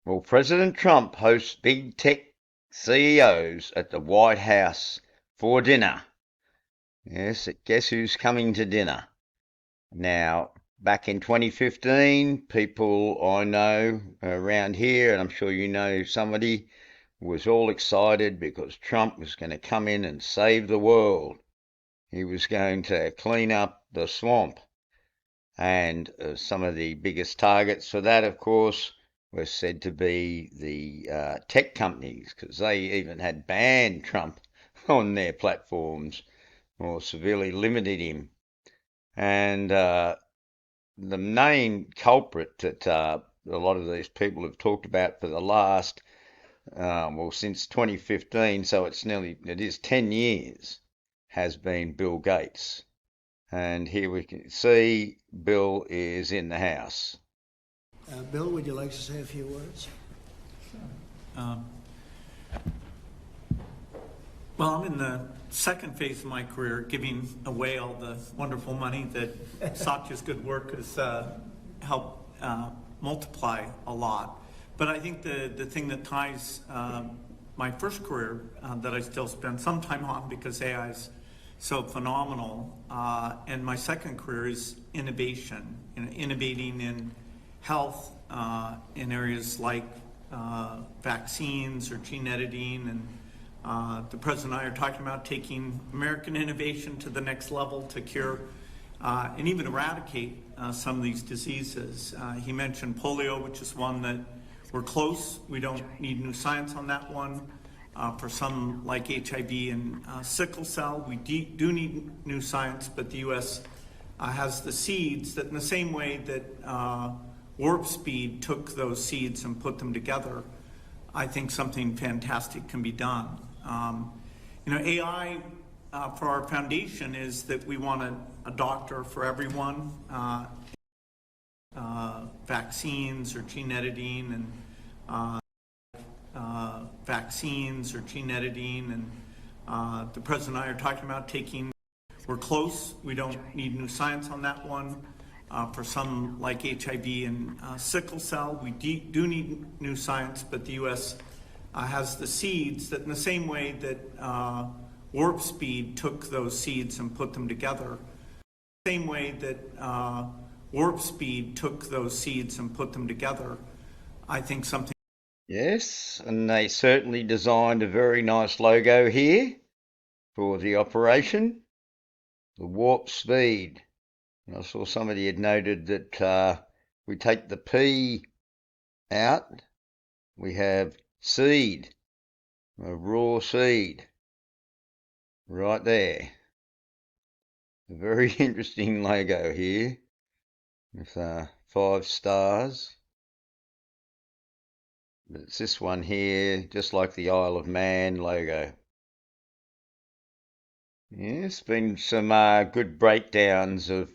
Well, President Trump hosts big tech CEOs at the White House for dinner. Yes, guess who's coming to dinner? Now, back in 2015, people I know around here, and I'm sure you know somebody, was all excited because Trump was going to come in and save the world. He was going to clean up the swamp. And some of the biggest targets for that, of course, were said to be the tech companies, because they even had banned Trump on their platforms or severely limited him. And the main culprit that a lot of these people have talked about for the last, since 2015, so it is 10 years, has been Bill Gates. And here we can see Bill is in the house. Bill, would you like to say a few words? Um, well, I'm in the second phase of my career, giving away all the wonderful money that Satya's good work has helped multiply a lot. But I think the thing that ties my first career that I still spend some time on because AI is so phenomenal, and my second career is innovation, innovating in health in areas like vaccines or gene editing, and the President and I are talking about taking American innovation to the next level to cure and even eradicate some of these diseases. He mentioned polio, which is one that we're close. We don't need new science on that one. For some like HIV and sickle cell, we do need new science, but the U.S. Has the seeds that in the same way that Warp Speed took those seeds and put them together, I think something fantastic can be done. AI for our foundation is that we want a doctor for everyone, vaccines or gene editing, and vaccines or gene editing, and the President and I are talking about taking. We're close. We don't need new science on that one. For some like HIV and sickle cell, we do need new science, but the U.S. Has the seeds that in the same way that Warp Speed took those seeds and put them together, same way that Warp Speed took those seeds and put them together, I think something. Yes, and they certainly designed a very nice logo here for the operation, the Warp Speed. And I saw somebody had noted that we take the P out, we have seed, a raw seed, right there. A very interesting logo here with 5 stars. But it's this one here, just like the Isle of Man logo. Yeah, it's been some good breakdowns of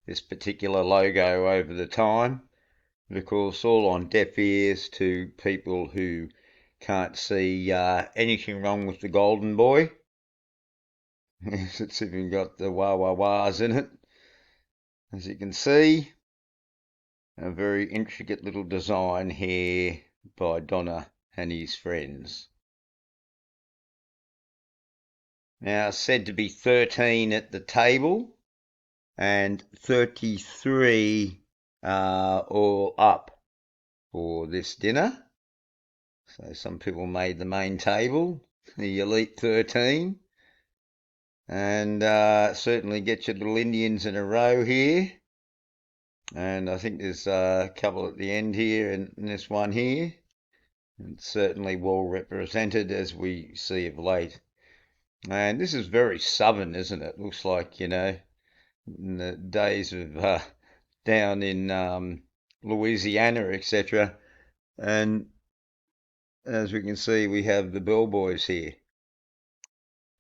this particular logo over the time. But of course, all on deaf ears to people who can't see anything wrong with the Golden Boy. Yes, it's even got the wah wah wahs in it. As you can see, a very intricate little design here by Donna and his friends. Now, said to be 13 at the table and 33 all up for this dinner. So some people made the main table, the Elite 13. And certainly get your little Indians in a row here. And I think there's a couple at the end here and this one here. It's certainly well represented as we see of late. And this is very southern, isn't it? Looks like, in the days of down in Louisiana, etc. And as we can see, we have the bellboys here.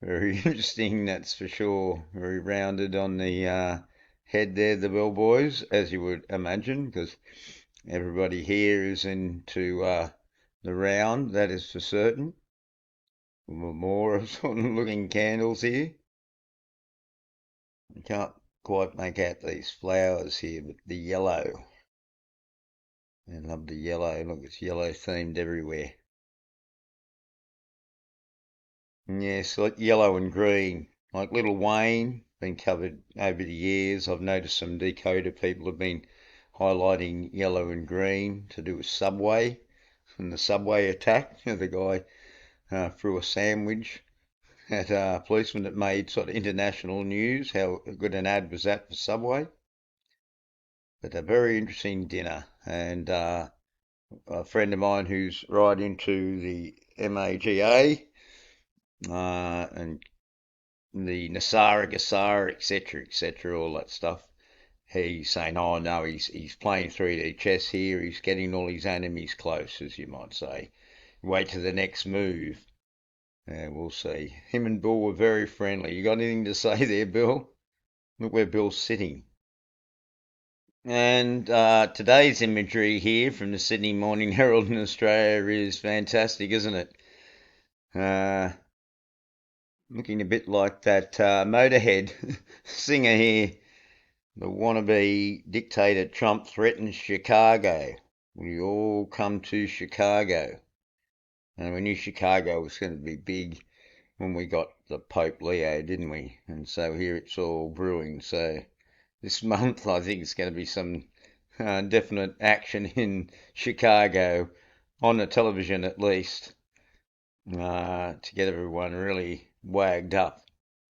Very interesting, that's for sure. Very rounded on the head there, the bellboys, as you would imagine, because everybody here is into the round, that is for certain. More sort of looking candles here. You can't quite make out these flowers here, but the yellow. I love the yellow. Look, it's yellow themed everywhere. Yes, like yellow and green. Like Little Wayne, been covered over the years. I've noticed some decoder people have been highlighting yellow and green to do with Subway and the Subway attack. The guy threw a sandwich at a policeman that made sort of international news. How good an ad was that for Subway? But a very interesting dinner. And a friend of mine who's right into the MAGA and the Nasara Gasara, etc., all that stuff. He's saying, oh no, he's playing 3D chess here. He's getting all his enemies close, as you might say. Wait to the next move. We'll see. Him and Bill were very friendly. You got anything to say there, Bill? Look where Bill's sitting. And today's imagery here from the Sydney Morning Herald in Australia is fantastic, isn't it? Looking a bit like that Motorhead singer here. The wannabe dictator Trump threatens Chicago. We all come to Chicago. And we knew Chicago was going to be big when we got the Pope Leo, didn't we? And so here it's all brewing. So this month I think it's going to be some definite action in Chicago, on the television at least, to get everyone really wagged up.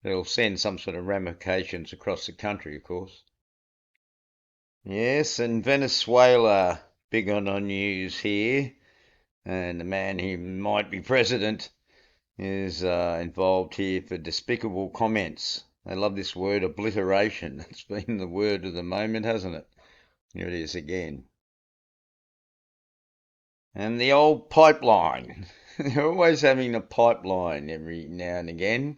It'll send some sort of ramifications across the country, of course. Yes, and Venezuela, big on our news here. And the man who might be president is involved here for despicable comments. They love this word obliteration. It's been the word of the moment, hasn't it? Here it is again. And the old pipeline. They're always having a pipeline every now and again.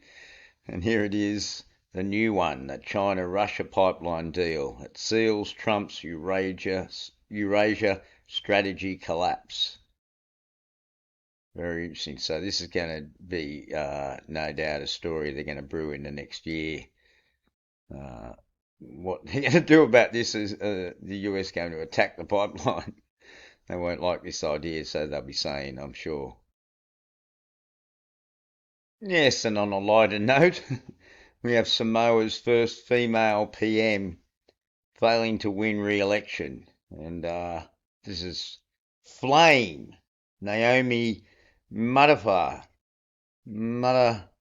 And here it is, the new one, the China-Russia pipeline deal. It seals Trump's Eurasia strategy collapse. Very interesting. So this is going to be, no doubt, a story they're going to brew in the next year. What they're going to do about this is the US going to attack the pipeline. They won't like this idea, so they'll be saying, I'm sure. Yes, and on a lighter note, we have Samoa's first female PM failing to win re-election. And this is Flame, Naomi Mudavara. Nevada.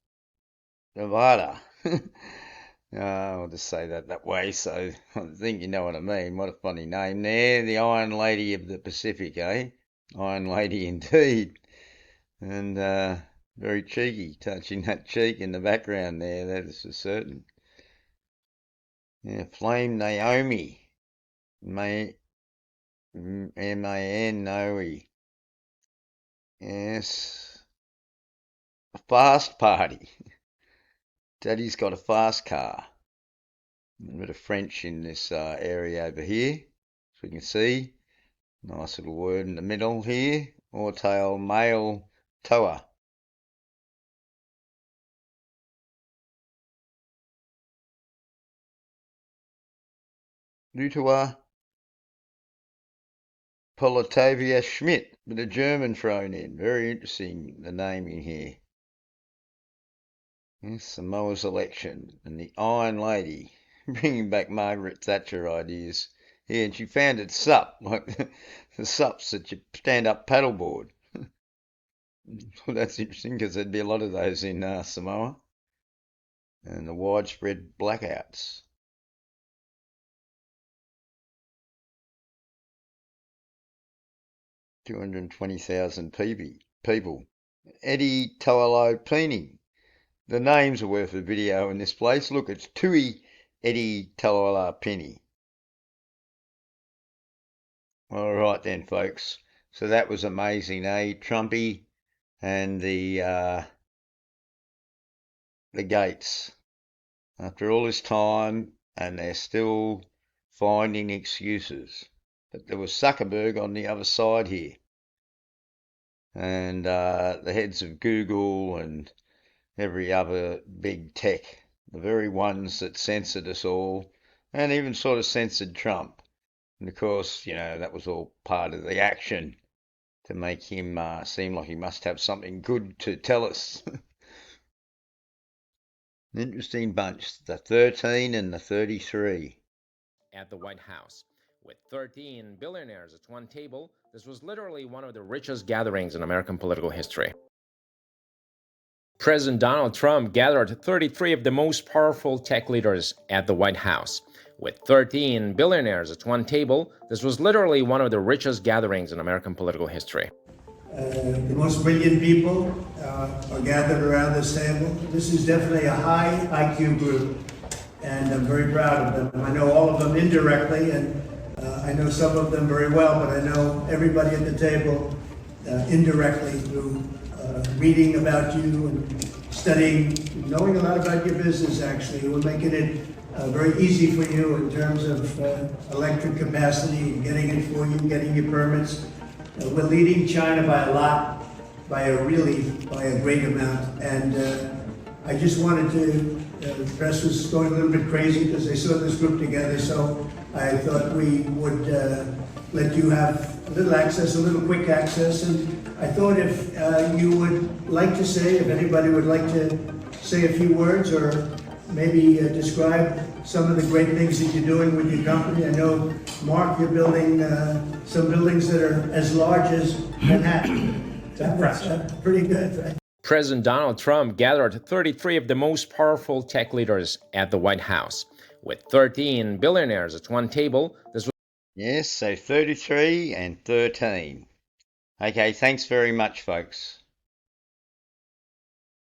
I'll just say that way, so I think you know what I mean. What a funny name there. The Iron Lady of the Pacific, eh? Iron Lady indeed. And very cheeky, touching that cheek in the background there, that is for certain. Yeah, Flame Naomi. M-A-N, Noe. Yes. A fast party. Daddy's got a fast car. A bit of French in this area over here, as we can see. Nice little word in the middle here. Ortail male toa. Lutua Politavia Schmidt, with a German thrown in. Very interesting, the naming here. Yes, Samoa's election and the Iron Lady, bringing back Margaret Thatcher ideas. Yeah, and she founded SUP, like the SUPs that you stand up paddleboard. Well, that's interesting because there'd be a lot of those in Samoa. And the widespread blackouts. 220,000 people. Eddie Taualopini. The names are worth a video in this place. Look, it's Tui Eddie Taualopini. All right then, folks. So that was amazing, eh? Trumpy and the Gates. After all this time, and they're still finding excuses. But there was Zuckerberg on the other side here. And the heads of Google and every other big tech, the very ones that censored us all, and even sort of censored Trump. And of course, that was all part of the action to make him seem like he must have something good to tell us. An interesting bunch, the 13 and the 33. At the White House. With 13 billionaires at one table, this was literally one of the richest gatherings in American political history. President Donald Trump gathered 33 of the most powerful tech leaders at the White House. With 13 billionaires at one table, this was literally one of the richest gatherings in American political history. The most brilliant people are gathered around this table. This is definitely a high IQ group, and I'm very proud of them. I know all of them indirectly, and I know some of them very well, but I know everybody at the table indirectly through reading about you and studying, knowing a lot about your business, actually. We're making it very easy for you in terms of electric capacity, getting it for you, getting your permits. We're leading China by a lot, by a great amount. And I just wanted to, the press was going a little bit crazy because they saw this group together, so I thought we would let you have a little access, a little quick access. And I thought if you would like to say, if anybody would like to say a few words or maybe describe some of the great things that you're doing with your company. I know, Mark, you're building some buildings that are as large as Manhattan. That's pretty good, right? President Donald Trump gathered 33 of the most powerful tech leaders at the White House. With 13 billionaires at one table, this was... Yes, so 33 and 13. Okay, thanks very much, folks.